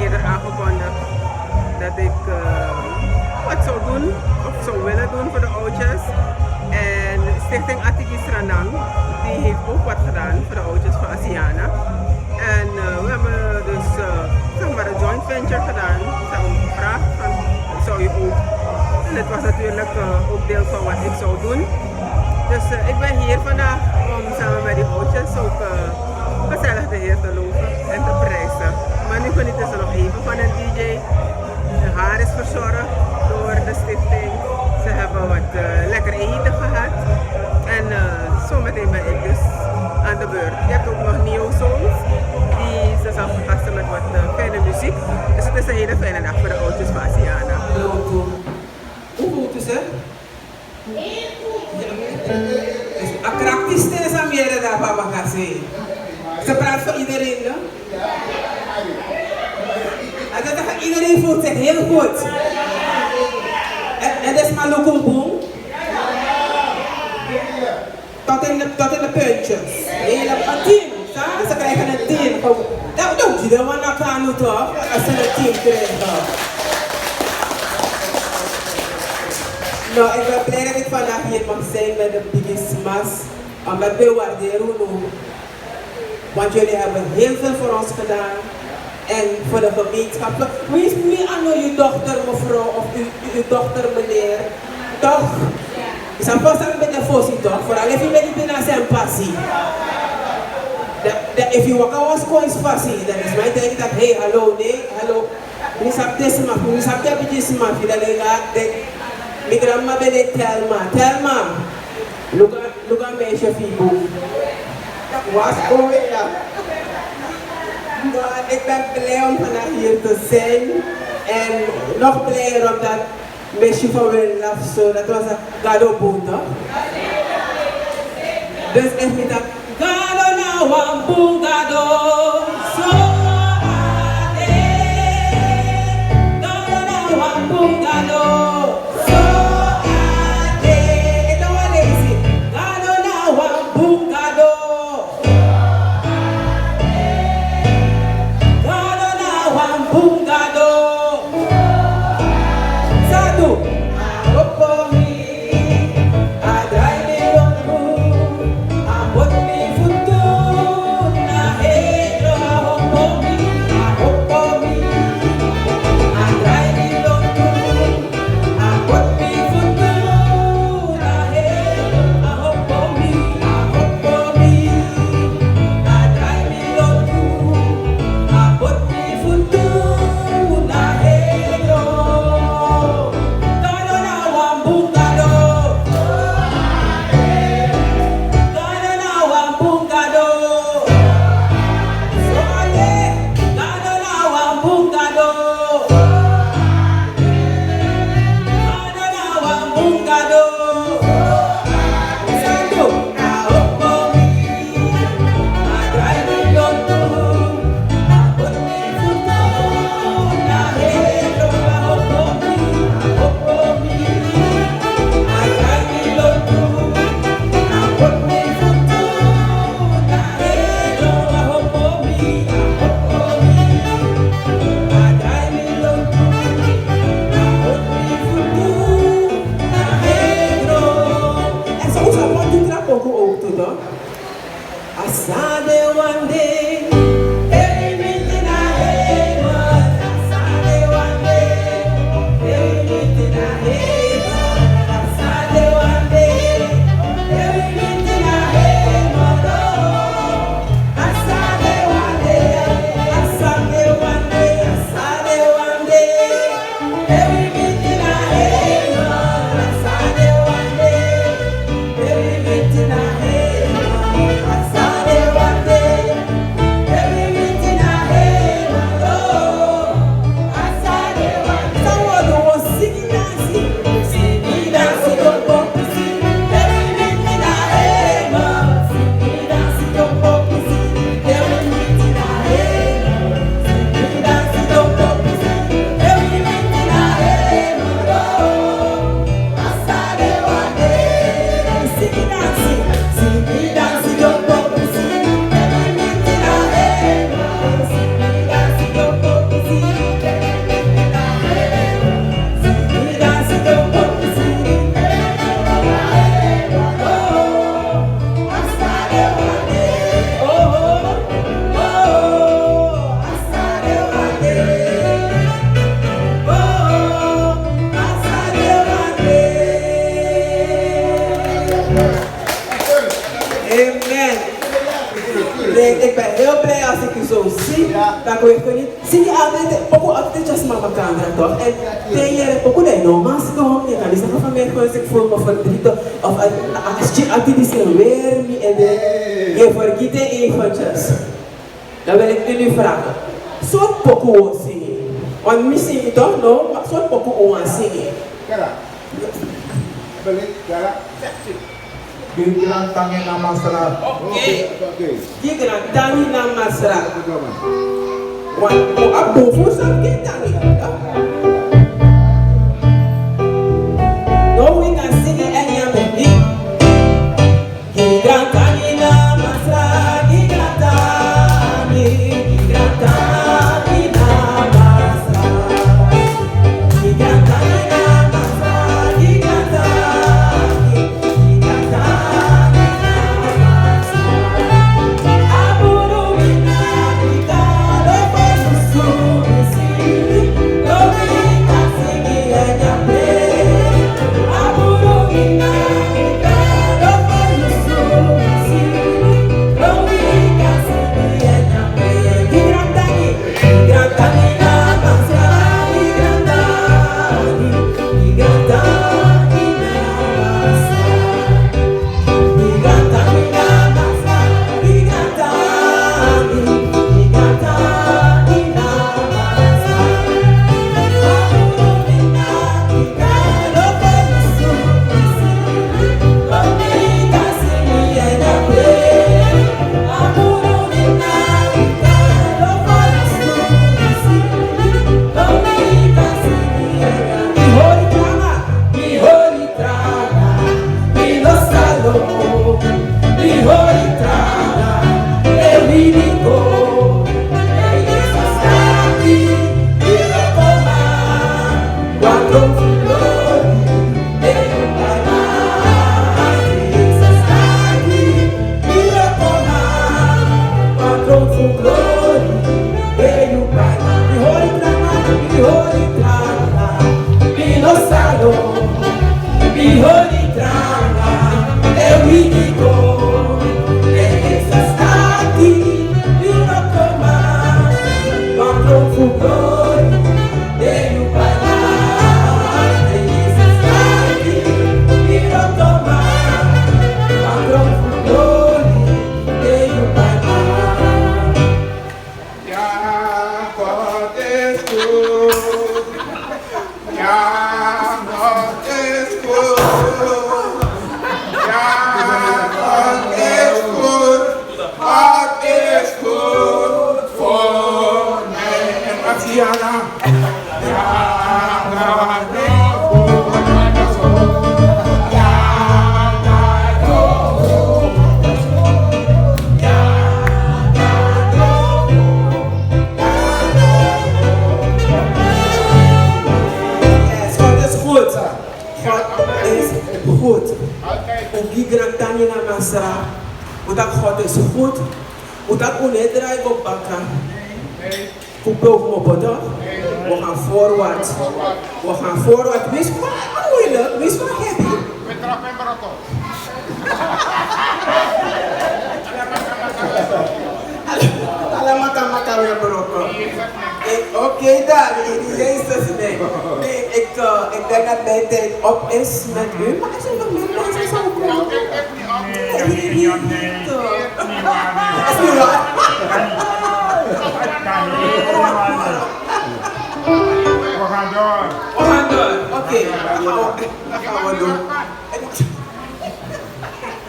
eerder aangekondigd dat ik wat zou doen of zou willen doen voor de oudjes. En Stichting Atiki Sranang, die heeft ook wat gedaan voor de oudjes van Asiana. En we hebben dus zeg maar een joint venture gedaan. Ze hebben me gevraagd van, zou je ook. En het was natuurlijk ook deel van wat ik zou doen. Dus ik ben hier vandaag om samen met die oudjes ook gezellig de Heer te loven en te prijzen. Maar nu genieten ze nog even van een DJ. Haar is verzorgd door de stichting. Ze hebben wat lekker eten gehad. En zometeen ben ik dus aan de beurt. Je hebt ook nog Neo Souls. Die ze zal vergasten met wat fijne muziek. Dus het is een hele fijne dag voor de oudjes van Asiana. Hoe voelt u ze? Akrakisten is aan meer dan papa kan zeggen. Ze praat voor iedereen, hè? Iedereen voelt zich heel goed. En dat is maar lokoboom. Tot in de puntjes. Hele team. Ze krijgen een team. Dat doet je, dat want dat kan nu toch? Als ze een team krijgen. Nou, ik ben blij dat ik vandaag hier mag zijn met de Biggest Smash. Omdat we waarderen nu. Want jullie hebben heel veel voor ons gedaan. En voor de gemeenschap. Wie is niet aan uw dochter, mevrouw, of uw dochter, meneer? Toch? Is dat pas een beetje voorzien, toch? Vooral als je met die binnen zijn passie. If you walk out was passie, dan is mijn denk dat, hey, hallo, nee, hallo. Nu sap deze maf, nu sap de beetje maf. Dan denk ik, mijn grandma ben ik, Telma. Look at meisje, Fibo. What's going on? Maar ik ben blij om vandaag hier te zijn en nog blijer omdat meisje van Will Love So, dat was een gado boenda. Dus ik vind dat gado na wambu gado so ade, gado na wambu gado so ade. Ik doe wat ik zie, gado na wambu gado. Ik ben heel blij als ik u zo zie. Dan kun je zie je altijd, altijd als mama camera toch? En ben je ook niet normaal doen. Je kan niet zeggen van mij gewoon ik voel me verdrietig. Of als je altijd is weer niet en je vergeet eventjes. Dan wil ik nu vragen. Zo'n pokoe zingen. Want misschien toch nog, maar zo'n pokoe aan zingen. Ja. Balik, ja. Gigiran tangi nama serah. Oke. Gigiran tangi nama serah. Want aku fusam kita ni. No we can sing it any other day. Gigiran tangi nama serah. Gigiran tangi nama serah. Gigiran tangi nama serah. Gigiran tangi. Utak God is goed. Utak unedraai op bakken. Koepel op boter. We gaan voorwaarts. We gaan voorwaarts. Wees maar moeilijk. Wees maar happy. We trappen Marokko. Alamak makan weer Marokko. Oké, daar. In Jezus' naam. Ik denk dat mijn tijd op is met u. Maar als er nog meer mensen zou komen. Is niet waar? We gaan door. We gaan door. Oké. Dat gaan we doen.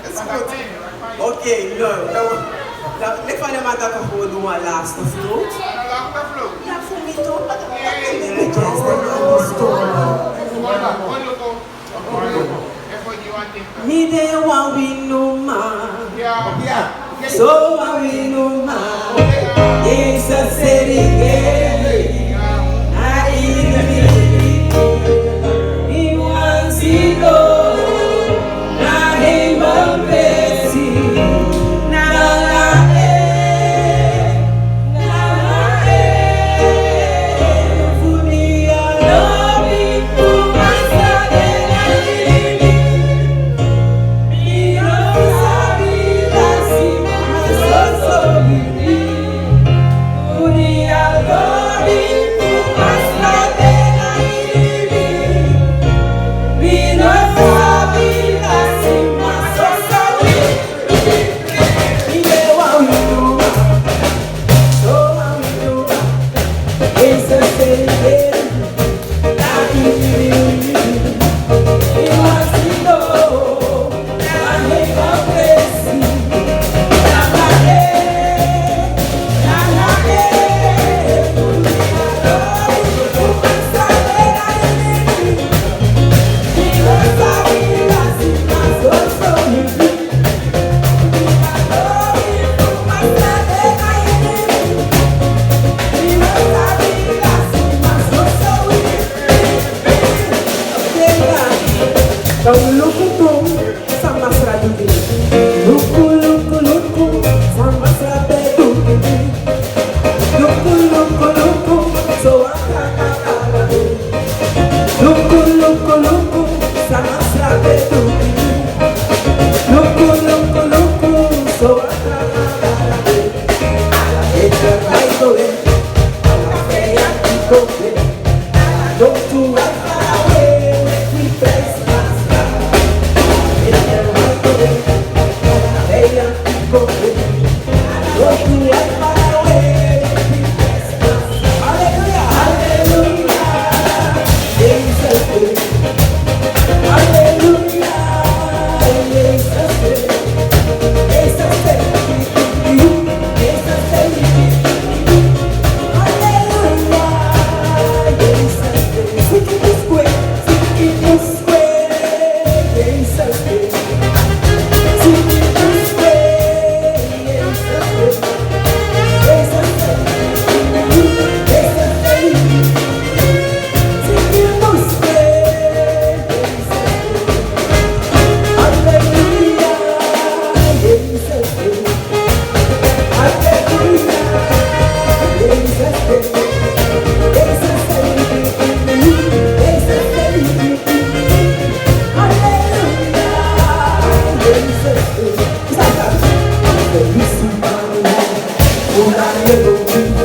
Dat is goed. Oké, leuk. Ik van de maand dat we gewoon doen een laatste vloot. Ja, voor mij toch? Me de wa we no man. So wa we no man. It's a city. I he wants it all. Na him so Don't do right far away, we face my sky. In the right way, they are people. Don't do right far away, we face my sky. Hallelujah, hallelujah, Jesus is. Hallelujah, Jesus is. Jesus is. Jesus is. Hallelujah.